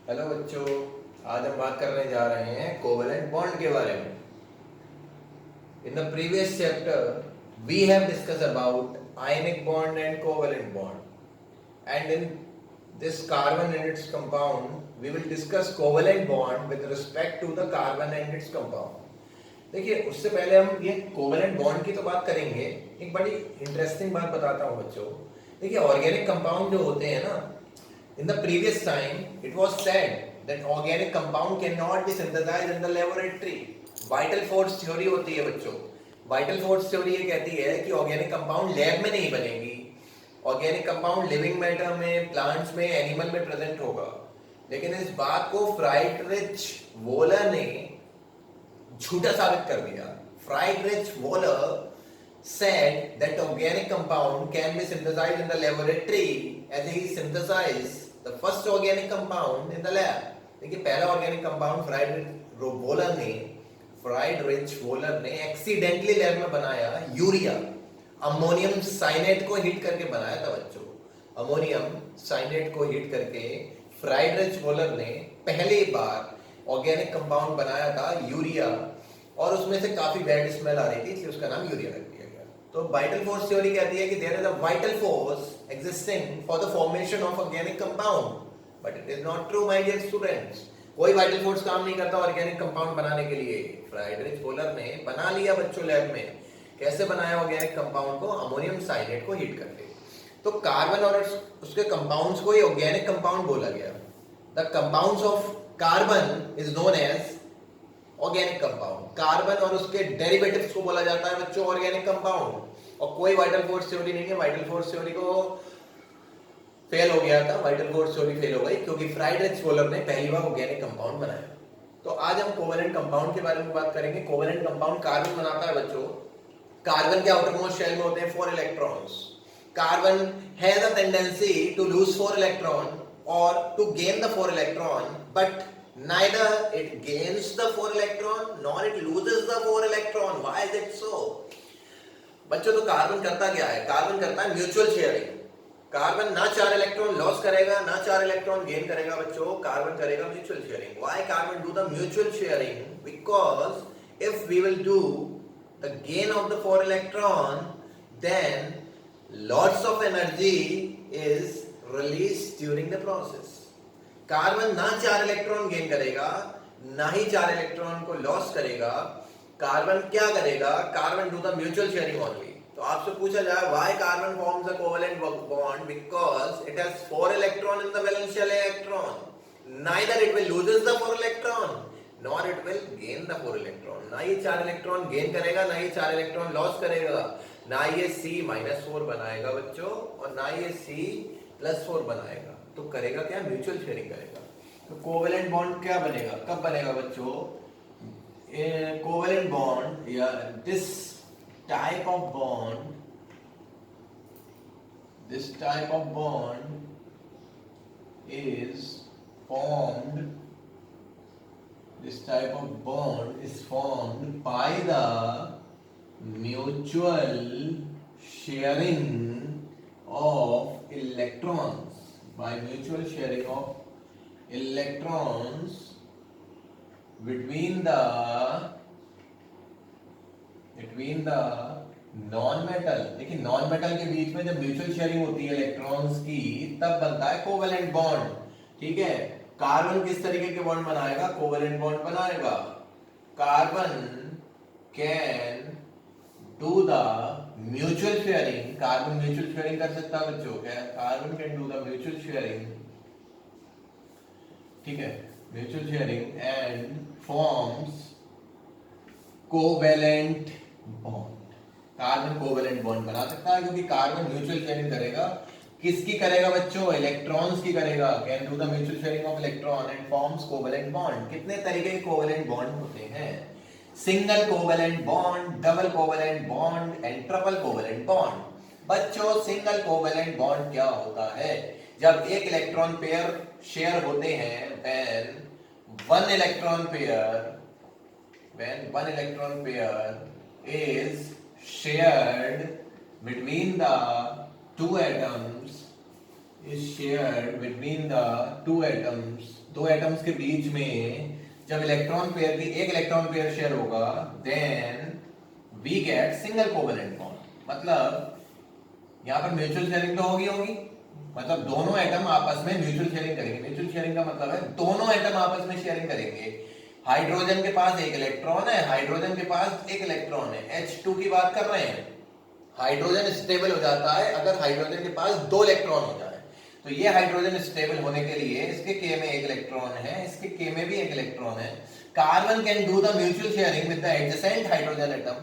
Hello बच्चों, आज हम बात करने जा रहे हैं कोवेलेंट बॉन्ड के बारे में। In the previous chapter we have discuss about ionic bond and covalent bond, and in this carbon and its compound we will discuss covalent bond with respect to the carbon and its compound। देखिए, उससे पहले हम ये covalent bond की तो बात करेंगे। एक बड़ी इंटरेस्टिंग बात बताता हूँ बच्चों। देखिए, ऑर्गेनिक कंपाउंड जो होते हैं ना, in the previous time it was said that organic compound cannot be synthesized in the laboratory। vital force theory होती है बच्चों। vital force theory ये कहती है कि ऑर्गेनिक कंपाउंड लैब में नहीं बनेगी। ऑर्गेनिक कंपाउंड लिविंग मैटर में, प्लांट्स में, एनिमल में प्रेजेंट होगा। लेकिन इस बात को फ्राइडरिच वोलर ने झूठा साबित कर दिया। फ्राइडरिच volar said that organic compound can be synthesized in the laboratory as he synthesized the first organic compound in the lab। देखिए, पहला ऑर्गेनिक कंपाउंड फ्राइडरिच वोलर ने एक्सीडेंटली लैब में बनाया। यूरिया, अमोनियम साइनेट को हीट करके बनाया था बच्चों। अमोनियम साइनेट को हीट करके फ्राइडरिच वोलर ने पहली बार ऑर्गेनिक कंपाउंड बनाया था, यूरिया। और उसमें से काफी बैड स्मेल आ रही थी, इसलिए उसका नाम यूरिया रख दिया गया। तो वाइटल फोर्स थ्योरी कहती है कि there is a vital force existing for the formation of organic compound, but it is not true my dear students. कोई वाइटल फोर्स काम नहीं करता ऑर्गेनिक कंपाउंड बनाने के लिए। फ्राइडरिच वोलर ने बना लिया बच्चों लैब में। कैसे बनाया ऑर्गेनिक कंपाउंड को? अमोनियम साइनेट को हीट करके। तो कार्बन और उसके कंपाउंड्स को ही ऑर्गेनिक कंपाउंड बोला गया। The compounds of carbon is known as organic compound. Carbon और उसके डेरिवेटिव्स को बोला जाता है बच्चों ऑर्गेनिक कंपाउंड। और कोई वाइटल फोर्स थ्योरी नहीं है। वाइटल फोर्स थ्योरी को फेल हो गया था। वाइटल फोर्स थ्योरी फेल हो गई क्योंकि फ्राइडरिच वोलर ने पहली बार ऑर्गेनिक कंपाउंड बनाया। तो आज हम कोवेलेंट कंपाउंड के बारे में बात करेंगे। कोवेलेंट कंपाउंड कार्बन बनाता है बच्चों। कार्बन के आउटरमोस्ट शेल में होते हैं 4 electrons. Carbon has a tendency to lose 4 electron और to gain the 4 electron, but neither it gains the 4 electron nor it loses the 4 electron। why is it so? बच्चों, तो कार्बन करता क्या है? कार्बन करता है म्यूचुअल शेयरिंग। कार्बन ना 4 electron loss करेगा, ना 4 इलेक्ट्रॉन गेन करेगा बच्चों। कार्बन करेगा mutual sharing. why carbon do the mutual sharing? because if we will do the gain of the 4 electron, then lots of energy is released during the process। Carbon ना 4 electron gain करेगा, ना ही 4 electron को loss करेगा। Carbon क्या करेगा? Carbon do the mutual sharing only. तो आपसे पूछा जाए why carbon forms a covalent bond? Because it has 4 electron in the वैलेंशियल electron. Neither it will loses the 4 electron nor it will gain the 4 electron. ना ये 4 electron gain करेगा, ना ये 4 electron loss करेगा। ना ये C-4 बनाएगा बच्चों, और ना ये C+4 बनाएगा। तो करेगा क्या? म्यूचुअल शेयरिंग करेगा। तो कोवेलेंट बॉन्ड क्या बनेगा? कब बनेगा बच्चों? कोवेलेंट बॉन्ड या this type of bond, this type of bond is formed, this type of bond is formed by the mutual sharing of electrons, by mutual sharing of electrons between the non metal. देखिए, non metal के बीच में जब mutual sharing होती है electrons की, तब बनता है कोवेलेंट बॉन्ड। ठीक है। कार्बन किस तरीके के बॉन्ड बनाएगा? कोवेलेंट बॉन्ड बनाएगा। Carbon can do the mutual sharing. Carbon mutual sharing कर सकता है बच्चों। क्या? Carbon can do the mutual sharing. ठीक है, mutual sharing and forms covalent bond. Carbon covalent bond बना सकता है क्योंकि कार्बन म्यूचुअल शेयरिंग करेगा। किसकी करेगा बच्चों? इलेक्ट्रॉन्स की करेगा। Can do the mutual sharing of electron and forms covalent bond. कितने तरीके के कोवेलेंट बॉन्ड होते हैं? Single covalent bond, double covalent bond and triple covalent bond. बच्चों, सिंगल कोवेलेंट बॉन्ड क्या होता है? जब एक इलेक्ट्रॉन पेयर शेयर होते हैं, when one electron pair is shared between the two atoms, दो एटम्स के बीच में जब इलेक्ट्रॉन पेयर की एक इलेक्ट्रॉन पेयर शेयर होगा then we get single covalent bond. मतलब यहां पर म्यूचुअल शेयरिंग तो होगी होगी, मतलब दोनों एटम आपस में म्यूचुअल शेयरिंग करेंगे। म्यूचुअल शेयरिंग का मतलब है दोनों एटम आपस में शेयरिंग करेंगे। हाइड्रोजन के पास एक इलेक्ट्रॉन है, हाइड्रोजन के पास एक इलेक्ट्रॉन है, H2 की बात कर रहे हैं। हाइड्रोजन स्टेबल हो जाता है अगर हाइड्रोजन के पास दो इलेक्ट्रॉन हो जाए। तो ये हाइड्रोजन स्टेबल होने के लिए इसके K में एक इलेक्ट्रॉन है, इसके K में भी एक इलेक्ट्रॉन है। Carbon can do the mutual sharing with the adjacent hydrogen atom.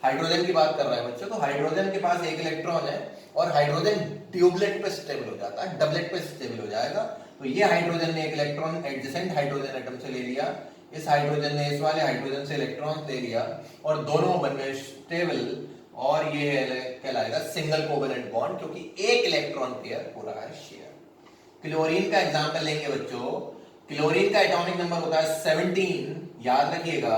Hydrogen की बात कर रहा है बच्चों, तो हाइड्रोजन के पास एक इलेक्ट्रॉन है और हाइड्रोजन ट्यूबलेट पे स्टेबल हो जाता है, डबलेट पे स्टेबल हो जाएगा। तो ये हाइड्रोजन ने एक इलेक्ट्रॉन एडजेसेंट हाइड्रोजन एटम से ले लिया, इस हाइड्रोजन ने इस वाले हाइड्रोजन से इलेक्ट्रॉन ले लिया और दोनों बन गए स्टेबल, और ये कहलाएगा सिंगल कोवेलेंट बॉन्ड क्योंकि एक इलेक्ट्रॉन पेयर हो रहा है शेयर। क्लोरीन का एग्जांपल लेंगे बच्चों। क्लोरीन का एटॉमिक नंबर होता है 17, याद रखिएगा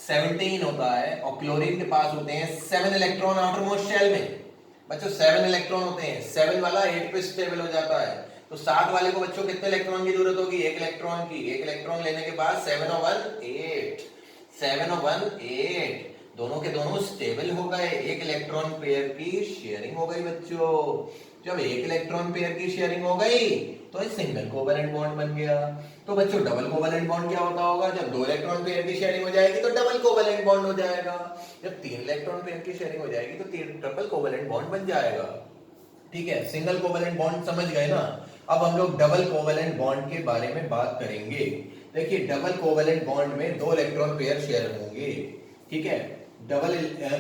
17 होता है, और क्लोरीन के पास होते हैं 7 इलेक्ट्रॉन आउटरमोस्ट शेल में। बच्चों 7 इलेक्ट्रॉन होते हैं, 7 वाला 8 पे स्टेबल हो जाता है। तो 7 वाले को बच्चों कितने इलेक्ट्रॉन की जरूरत होगी? एक इलेक्ट्रॉन की। एक इलेक्ट्रॉन लेने के बाद 7 और 1 8, 7 और 1 8, दोनों के दोनों स्टेबल हो गए। एक इलेक्ट्रॉन पेयर की शेयरिंग हो गई बच्चों। जब एक इलेक्ट्रॉन पेयर की शेयरिंग हो गई तो सिंगल कोवेलेंट बॉन्ड बन गया। तो बच्चों डबल कोवेलेंट बॉन्ड क्या होता होगा? जब दो इलेक्ट्रॉन पेयर की शेयरिंग हो जाएगी तो डबल कोवेलेंट बॉन्ड हो जाएगा। जब तीन इलेक्ट्रॉन पेयर की शेयरिंग हो जाएगी तो ट्रिपल कोवेलेंट बॉन्ड बन जाएगा। ठीक है, सिंगल कोवेलेंट बॉन्ड समझ गए ना। अब हम लोग डबल कोवेलेंट बॉन्ड के बारे में बात करेंगे। देखिए डबल कोवेलेंट बॉन्ड में दो इलेक्ट्रॉन पेयर शेयर होंगे। ठीक है, डबल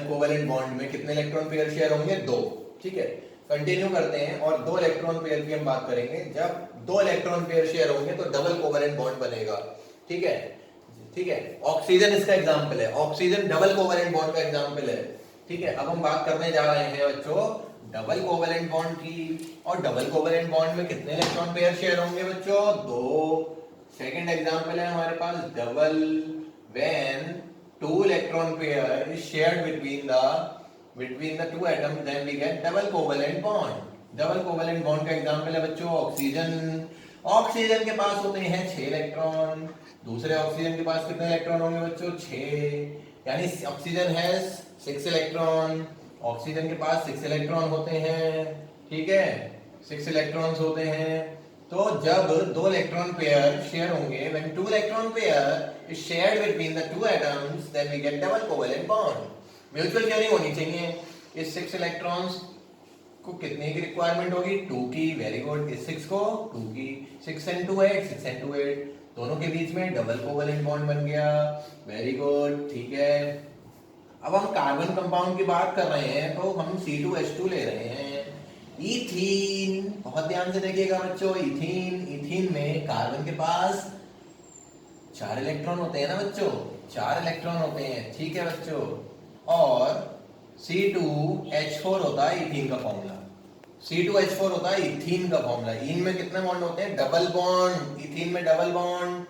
कोवेलेंट बॉन्ड में कितने इलेक्ट्रॉन पेयर शेयर होंगे? दो। ठीक है, कंटिन्यू करते हैं और दो इलेक्ट्रॉन पेयर की हम बात करेंगे। जब दो इलेक्ट्रॉन पेयर शेयर होंगे तो डबल कोवेलेंट बॉन्ड बनेगा। ठीक है, ठीक है, ऑक्सीजन इसका एग्जांपल है, ऑक्सीजन डबल कोवेलेंट बॉन्ड का एग्जांपल है। ठीक है, अब हम बात करने जा रहे हैं बच्चों डबल कोवेलेंट बॉन्ड की। और डबल कोवेलेंट बॉन्ड में कितने इलेक्ट्रॉन पेयर शेयर होंगे बच्चों? दो। सेकंड एग्जांपल है हमारे पास double when two electron pair is shared between the two atoms then we get double covalent bond। Double covalent bond का एग्जांपल है बच्चों ऑक्सीजन। ऑक्सीजन के पास होते हैं 6 इलेक्ट्रॉन, दूसरे ऑक्सीजन के पास कितने इलेक्ट्रॉन होंगे बच्चों? 6, यानी ऑक्सीजन हैज 6 इलेक्ट्रॉन, ऑक्सीजन के पास 6 इलेक्ट्रॉन होते हैं। ठीक है, 6 इलेक्ट्रॉन्स होते हैं। तो जब दो इलेक्ट्रॉन पेयर शेयर होंगे when two electron pair is shared between the two atoms then we get double covalent bond। Mutual sharing होनी चाहिए। इस 6 इलेक्ट्रॉन्स को कितने की रिक्वायरमेंट होगी? 2 की। Very good. इस 6 को 2 की। 6 and 2 8, 6 and 2 8, दोनों के बीच में डबल कोवेलेंट बॉन्ड बन गया। Very good. ठीक है, अब हम कार्बन कंपाउंड की बात कर रहे हैं तो हम C2H2 ले रहे हैं। इथीन, बहुत ध्यान से देखिएगा बच्चों, इथीन में कार्बन के पास 4 इलेक्ट्रॉन होते हैं ना बच्चों, 4 इलेक्ट्रॉन होते हैं। ठीक है बच्चों, और C2H4 होता है इथीन का फॉर्मूला। C2H4 होता है इथीन का फॉर्मूला। इन में कितने बॉन्ड होते हैं? Double bond. इथीन में डबल बॉन्ड।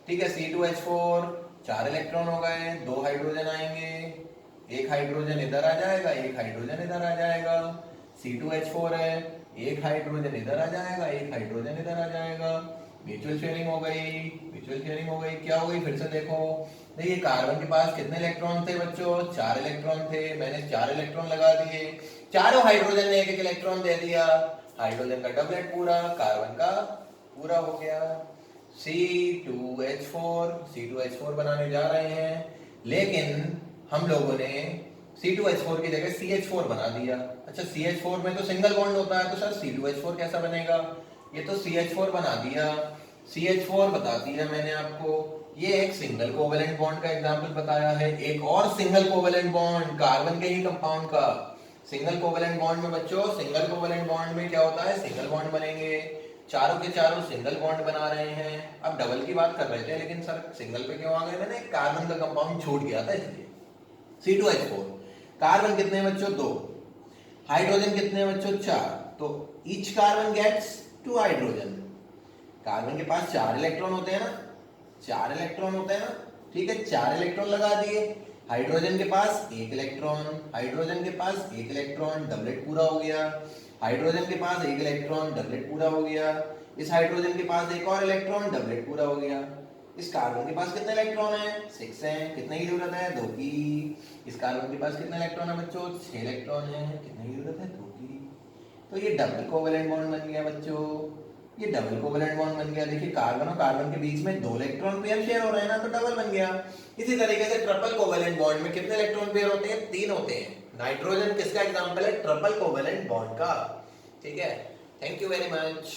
ठीक है, C2H4 4 इलेक्ट्रॉन हो गए, 2 हाइड्रोजन आएंगे, एक हाइड्रोजन इधर आ जाएगा, एक हाइड्रोजन इधर आ जाएगा। C2H4 है, एक हाइड्रोजन इधर आ जाएगा, एक हाइड्रोजन इधर आ जाएगा। म्यूचुअल शेयरिंग हो गई, म्यूचुअल शेयरिंग हो गई। क्या हो गई? फिर से देखो, देखिए कार्बन के पास कितने इलेक्ट्रॉन थे बच्चों? 4 इलेक्ट्रॉन थे। मैंने 4 इलेक्ट्रॉन लगा दिए, चारों हाइड्रोजन ने एक एक इलेक्ट्रॉन दे दिया। हाइड्रोजन का डबलेट पूरा, कार्बन का पूरा हो गया। C2H4 बनाने जा रहे हैं, लेकिन हम लोगों ने C2H4 की जगह CH4 बना दिया। अच्छा, CH4 में तो सिंगल बॉन्ड होता है, तो सर C2H4 कैसा बनेगा? ये तो CH4 बना दिया। CH4 बता दिया मैंने आपको, ये एक सिंगल कोवेलेंट बॉन्ड का एग्जांपल बताया है। एक और सिंगल कोवेलेंट बॉन्ड कार्बन के ही कंपाउंड का। सिंगल कोवेलेंट बॉन्ड में बच्चों, सिंगल कोवेलेंट बॉन्ड में क्या होता है? सिंगल बॉन्ड बनेंगे। चारों के चारों सिंगल बॉन्ड बना रहे हैं। अब डबल की बात कर रहे थे, लेकिन सर सिंगल पे क्यों आ गए? मैंने कार्बन का कंपाउंड छूट गया था इसलिए। C2H4, कार्बन कितने बच्चों? 2, हाइड्रोजन कितने बच्चों? 4। तो each carbon gets 2 hydrogen. Carbon के पास 4 इलेक्ट्रॉन होते हैं ना, 4 इलेक्ट्रॉन होते हैं ना। ठीक है, 4 इलेक्ट्रॉन लगा दिए। हाइड्रोजन के पास 1 इलेक्ट्रॉन, हाइड्रोजन के पास 1 इलेक्ट्रॉन, डबलेट पूरा हो गया। हाइड्रोजन के पास 1 इलेक्ट्रॉन, डबलेट पूरा हो गया। इस हाइड्रोजन के पास एक और इलेक्ट्रॉन, डबलेट पूरा हो गया। इस कार्बन के पास कितने इलेक्ट्रॉन है? 6 है। कितने की जरूरत है? 2 की। इस कार्बन के पास कितने इलेक्ट्रॉन है बच्चों? 6 इलेक्ट्रॉन है। कितने की जरूरत है? 2 की। तो ये डबल कोवेलेंट बॉन्ड बन गया बच्चों, ये डबल कोवेलेंट बॉन्ड बन गया। देखिए कार्बन और कार्बन के बीच में 2 इलेक्ट्रॉन पेयर शेयर हो रहे हैं ना, तो डबल बन गया। इसी तरीके से ट्रिपल कोवेलेंट बॉन्ड में कितने इलेक्ट्रॉन पेयर होते हैं? 3 होते हैं। नाइट्रोजन किसका एग्जांपल है? ट्रिपल कोवेलेंट बॉन्ड का। ठीक है, थैंक यू वेरी मच।